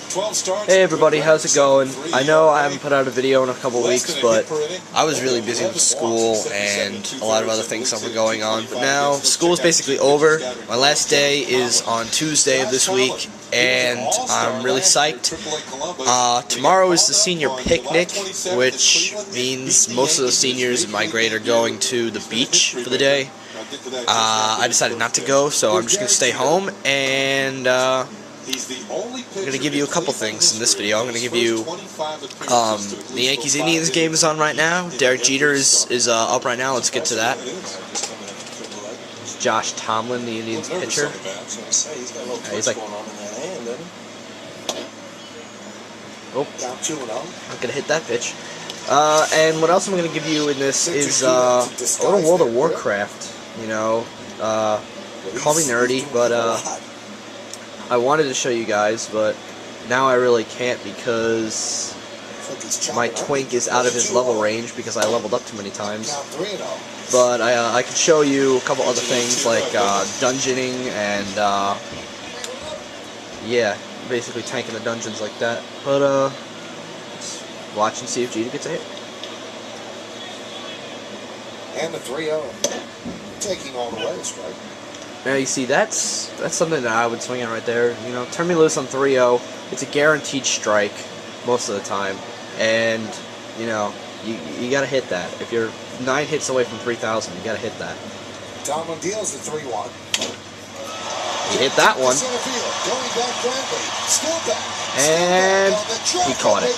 Hey everybody, how's it going? I know I haven't put out a video in a couple weeks, but I was really busy with school and a lot of other things that were going on. But now, school is basically over. My last day is on Tuesday of this week, and I'm really psyched. Tomorrow is the senior picnic, which means most of the seniors in my grade are going to the beach for the day. I decided not to go, so I'm just going to stay home, and I'm going to give you a couple things in this video. I'm going to give you the Yankees-Indians game is on right now. Derek Jeter is up right now. Let's get to that. Josh Tomlin, the Indians pitcher. He's like, oh, I'm going to hit that pitch. And what else I'm going to give you in this is a little World of Warcraft. You know, call me nerdy, but I wanted to show you guys, but now I really can't because my twink is out of his level range because I leveled up too many times. But I could show you a couple other things like dungeoning and yeah, basically tanking the dungeons like that. But let's watch and see if Jeter gets a hit. And the 3-0. Taking all the way, strike. Now you see, that's something that I would swing at right there. You know, turn me loose on 3-0. It's a guaranteed strike most of the time, and you know, you gotta hit that. If you're 9 hits away from 3,000, you gotta hit that. Tomlin deals the 3-1. He hit that one, and he caught it.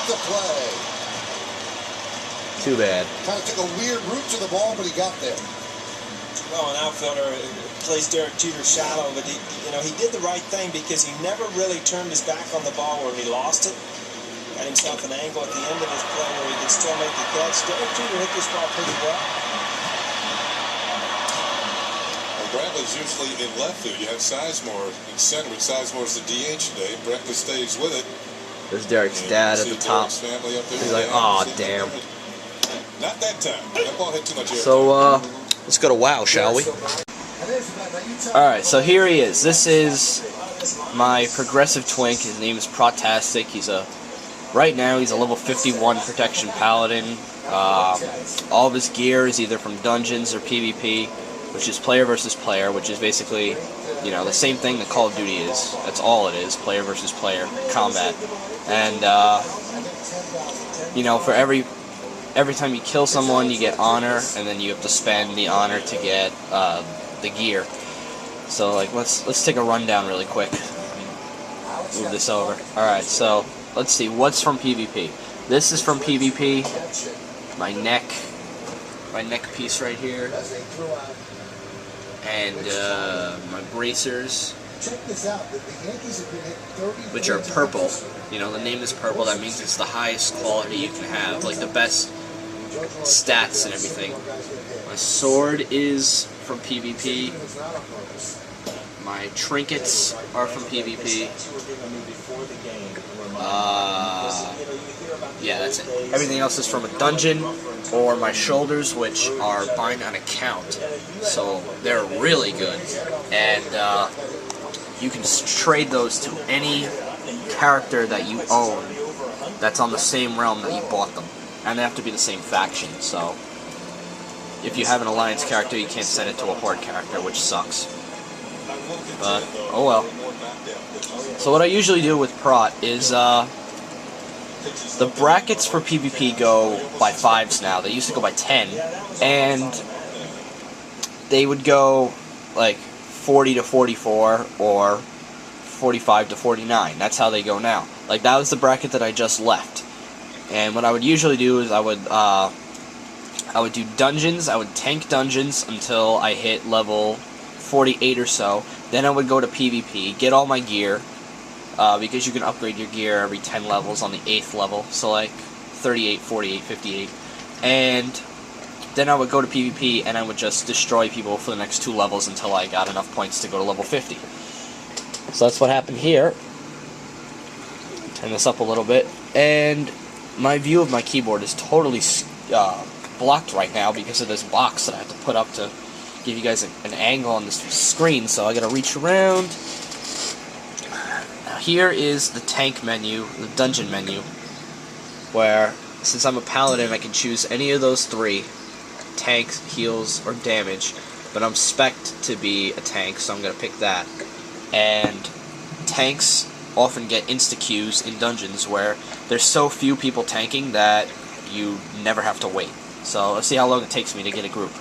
Too bad. Kind of took a weird route to the ball, but he got there. Well, an outfielder plays Derek Jeter shallow, but he did the right thing because he never really turned his back on the ball where he lost it. Got himself an angle at the end of his play where he could still make the catch. Derek Jeter hit this ball pretty well. Bradley's usually in left field. You have Sizemore in center, but Sizemore's the DH today. Bradley stays with it. There's Derek's dad at the top. He's like, "Aw, damn." Not that time. That ball hit too much air. So, let's go to WoW, shall we? Alright, so here he is. This is my progressive twink. His name is Protastic. Right now he's a level 51 protection paladin. All of his gear is either from dungeons or PvP, which is player versus player, which is basically, you know, the same thing that Call of Duty is. That's all it is, player versus player combat. And, you know, for every time you kill someone, you get honor, and then you have to spend the honor to get the gear. So, like, let's take a rundown really quick. Move this over. Alright, so, let's see, what's from PvP? This is from PvP. My neck piece right here. And, my bracers, which are purple. You know, the name is purple, that means it's the highest quality you can have, like the best stats and everything. My sword is from PvP. My trinkets are from PvP. Yeah, that's it. Everything else is from a dungeon, or my shoulders, which are bind on account. So they're really good. And you can trade those to any character that you own that's on the same realm that you bought them. And they have to be the same faction, so if you have an Alliance character, you can't send it to a Horde character, which sucks. But, oh well. So what I usually do with Prot is, the brackets for PvP go by 5s now. They used to go by 10, and they would go, like, 40 to 44, or 45 to 49. That's how they go now. Like, that was the bracket that I just left. And what I would usually do is I would do dungeons. I would tank dungeons until I hit level 48 or so. Then I would go to PvP, get all my gear, because you can upgrade your gear every 10 levels on the 8th level. So like 38, 48, 58. And then I would go to PvP and I would just destroy people for the next 2 levels until I got enough points to go to level 50. So that's what happened here. Turn this up a little bit. And my view of my keyboard is totally blocked right now because of this box that I have to put up to give you guys an angle on this screen, so I gotta reach around. here is the tank menu, the dungeon menu, where, since I'm a paladin, I can choose any of those three, tanks, heals, or damage, but I'm spec'd to be a tank, so I'm going to pick that. And tanks often get insta-queues in dungeons where there's so few people tanking that you never have to wait. So let's see how long it takes me to get a group.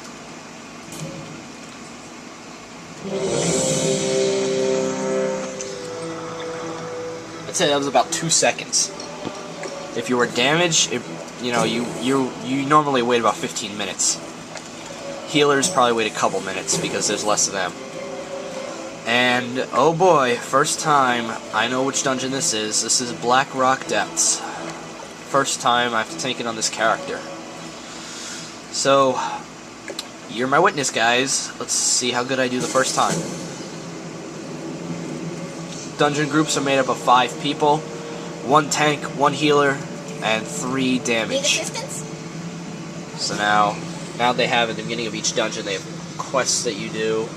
I'd say that was about 2 seconds. If you were damaged, you normally wait about 15 minutes. Healers probably wait a couple minutes because there's less of them. And oh boy, first time I know which dungeon this is. This is Blackrock Depths. First time I have to tank it on this character. So you're my witness, guys. Let's see how good I do the first time. Dungeon groups are made up of 5 people, 1 tank, 1 healer, and 3 damage. So now they have at the beginning of each dungeon, they have quests that you do.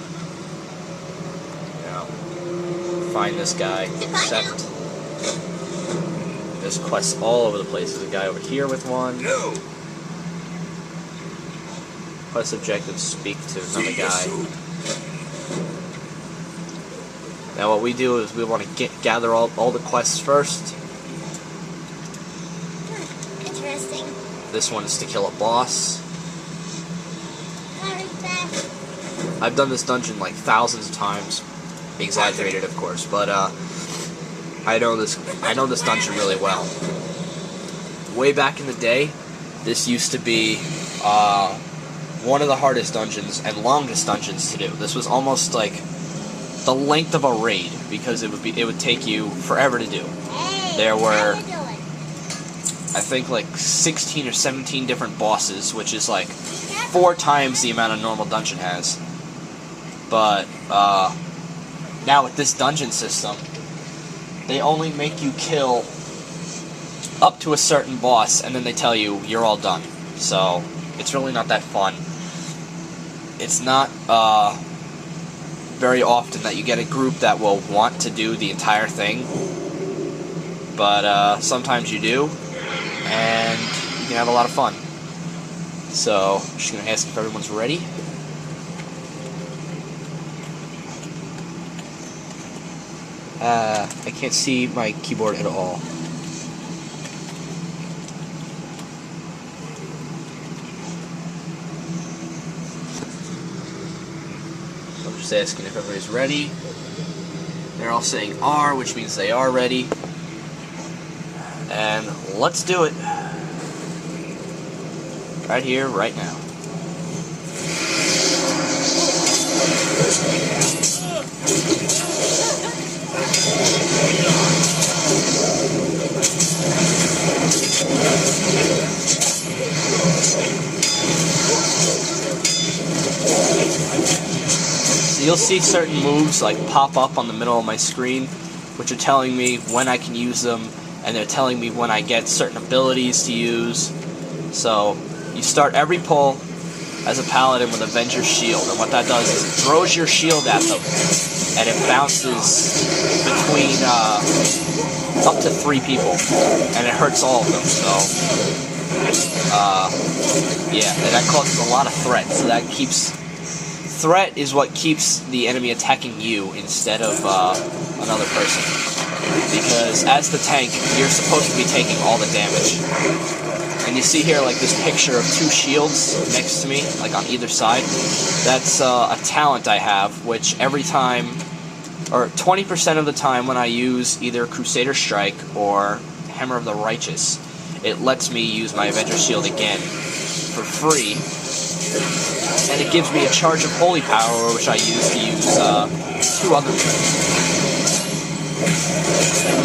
Find this guy, accept. There's quests all over the place. There's a guy over here with one. Quest objective, speak to another guy. Now what we do is we want to gather all the quests first. Interesting. This one is to kill a boss. I've done this dungeon like thousands of times. Exaggerated, of course, but I know this dungeon really well. Way back in the day, this used to be one of the hardest dungeons and longest dungeons to do. This was almost like the length of a raid because it would take you forever to do. There were, I think, like 16 or 17 different bosses, which is like 4 times the amount a normal dungeon has. But now with this dungeon system, they only make you kill up to a certain boss, and then they tell you you're all done. So it's really not that fun. It's not very often that you get a group that will want to do the entire thing, but sometimes you do, and you can have a lot of fun. So I'm just going to ask if everyone's ready. I can't see my keyboard at all. So I'm just asking if everybody's ready. They're all saying R, which means they are ready. And let's do it. Right here, right now. So you'll see certain moves like pop up on the middle of my screen, which are telling me when I can use them, and they're telling me when I get certain abilities to use. So you start every pull as a paladin with Avenger's Shield, and what that does is it throws your shield at them, and it bounces between up to 3 people, and it hurts all of them. So yeah, that causes a lot of threat. So that threat is what keeps the enemy attacking you instead of another person, because as the tank, you're supposed to be taking all the damage. And you see here, like, this picture of 2 shields next to me, like on either side. That's a talent I have, which every time, or 20% of the time when I use either Crusader Strike or Hammer of the Righteous, it lets me use my Avenger Shield again for free. And it gives me a charge of Holy Power, which I use to use 2 other things.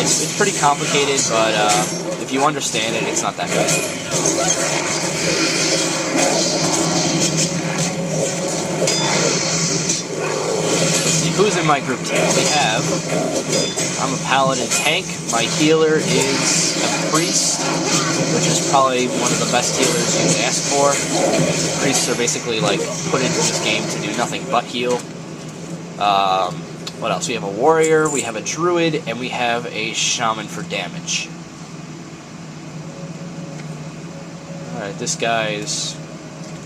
It's pretty complicated, but if you understand it, it's not that bad. Let's see who's in my group team. We have, I'm a paladin tank. My healer is a priest, which is probably one of the best healers you can ask for. Priests are basically like put into this game to do nothing but heal. What else? We have a warrior, we have a druid, and we have a shaman for damage. Alright, this guy's...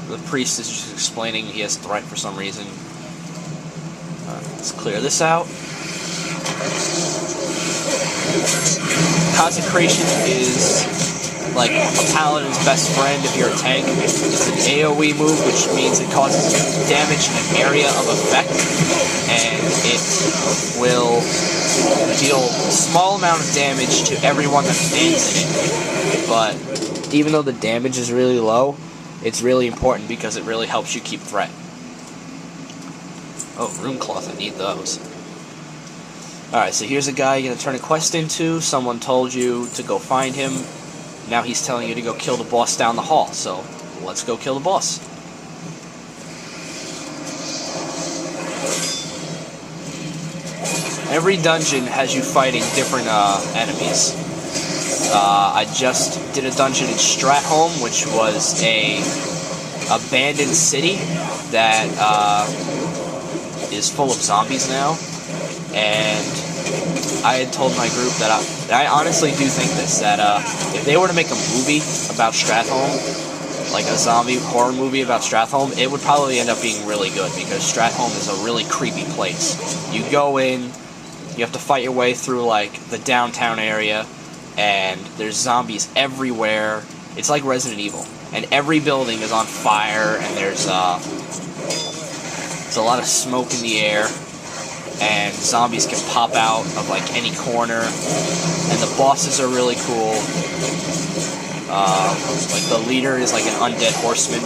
The priest is just explaining he has threat for some reason. Let's clear this out. Consecration is like a paladin's best friend if you're a tank. It's an AoE move, which means it causes damage in an area of effect, and it will deal a small amount of damage to everyone that stands in it. But even though the damage is really low, it's really important because it really helps you keep threat. Oh, rune cloth, I need those. Alright, so here's a guy you're going to turn a quest into. Someone told you to go find him. Now he's telling you to go kill the boss down the hall. So, let's go kill the boss. Every dungeon has you fighting different enemies. I just did a dungeon in Stratholme, which was a abandoned city that is full of zombies now, and I had told my group that I honestly do think this, that if they were to make a movie about Stratholme, like a zombie horror movie about Stratholme, it would probably end up being really good, because Stratholme is a really creepy place. You go in, you have to fight your way through like the downtown area, and there's zombies everywhere. It's like Resident Evil, and every building is on fire, and there's a lot of smoke in the air, and zombies can pop out of like any corner, and the bosses are really cool. Like the leader is like an undead horseman,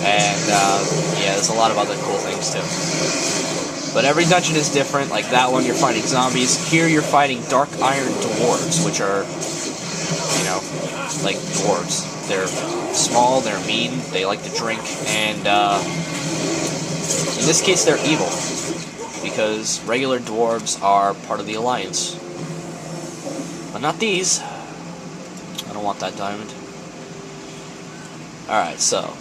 and yeah, there's a lot of other cool things too. But every dungeon is different. Like that one, you're fighting zombies. Here, you're fighting dark iron dwarves, which are, you know, like dwarves. They're small, they're mean, they like to drink, and in this case, they're evil, because regular dwarves are part of the Alliance. But not these. I don't want that diamond. Alright, so,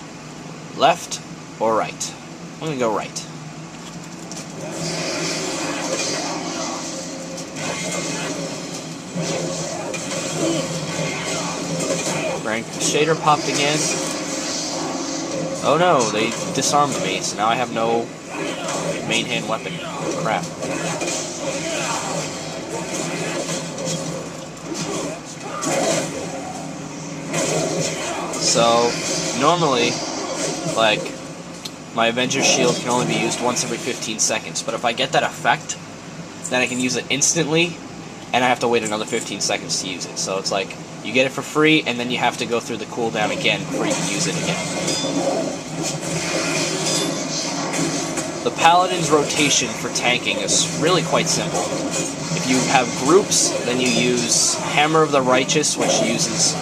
left or right? I'm gonna go right. Rank shader popped again. Oh no, they disarmed me, so now I have no main hand weapon. Crap. So, normally, like, my Avenger Shield can only be used once every 15 seconds, but if I get that effect, then I can use it instantly, and I have to wait another 15 seconds to use it. So it's like, you get it for free, and then you have to go through the cooldown again before you can use it again. The Paladin's rotation for tanking is really quite simple. If you have groups, then you use Hammer of the Righteous, which uses...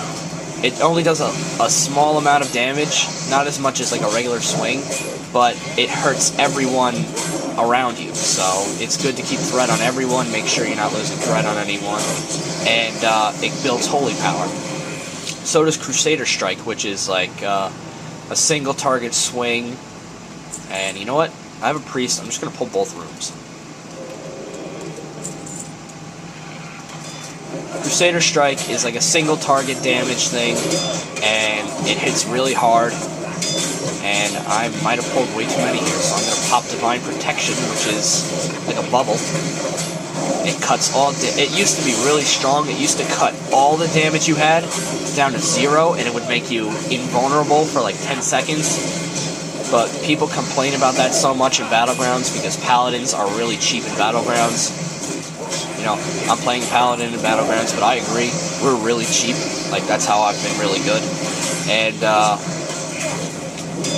It only does a small amount of damage, not as much as like a regular swing, but it hurts everyone around you, so it's good to keep threat on everyone, make sure you're not losing threat on anyone, and it builds holy power. So does Crusader Strike, which is like a single target swing, and you know what? I have a priest, I'm just going to pull both rooms. Crusader Strike is like a single target damage thing, and it hits really hard, and I might have pulled way too many here, so I'm going to pop Divine Protection, which is like a bubble. It cuts all... It used to be really strong. It used to cut all the damage you had down to 0, and it would make you invulnerable for like 10 seconds. But people complain about that so much in Battlegrounds because Paladins are really cheap in Battlegrounds. You know, I'm playing Paladin in Battlegrounds, but I agree, we're really cheap. Like, that's how I've been really good. And,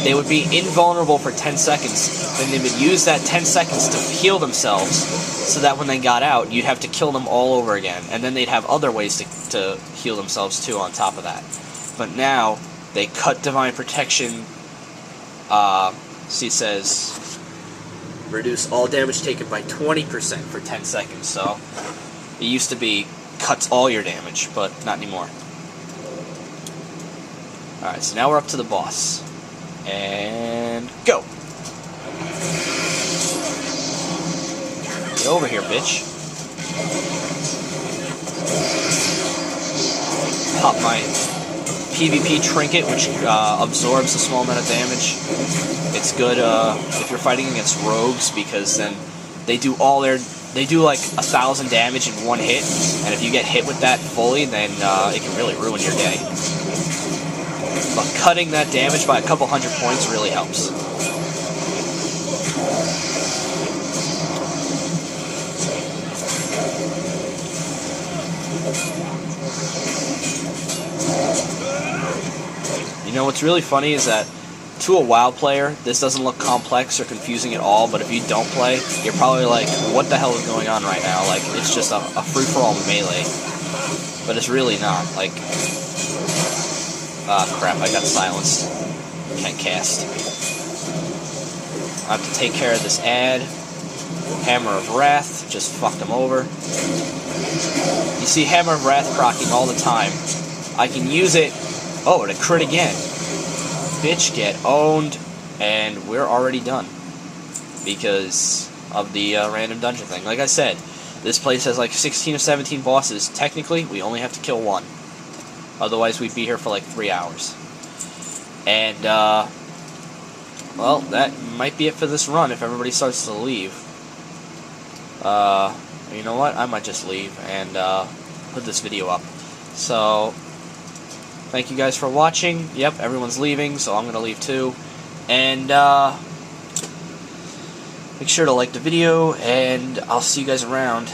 they would be invulnerable for 10 seconds, then they would use that 10 seconds to heal themselves, so that when they got out, you'd have to kill them all over again, and then they'd have other ways to heal themselves too on top of that. But now, they cut Divine Protection, see it says, reduce all damage taken by 20% for 10 seconds, so it used to be cuts all your damage, but not anymore. Alright, so now we're up to the boss. And go! Get over here, bitch. Pop my PvP trinket, which absorbs a small amount of damage. It's good if you're fighting against rogues, because then they do like 1,000 damage in one hit, and if you get hit with that fully, then it can really ruin your day. But cutting that damage by a couple hundred points really helps. You know what's really funny is that to a WoW player, this doesn't look complex or confusing at all, but if you don't play, you're probably like, what the hell is going on right now? Like, it's just a free-for-all melee. But it's really not. Like, ah, crap, I got silenced. Can't cast. I have to take care of this ad. Hammer of Wrath, just fucked him over. You see Hammer of Wrath proccing all the time. I can use it. Oh, and a crit again. Bitch, get owned. And we're already done. Because of the random dungeon thing. Like I said, this place has like 16 or 17 bosses. Technically, we only have to kill one. Otherwise, we'd be here for like 3 hours. And, well, that might be it for this run if everybody starts to leave. You know what? I might just leave and put this video up. So, thank you guys for watching. Yep, everyone's leaving, so I'm going to leave too. And make sure to like the video, and I'll see you guys around.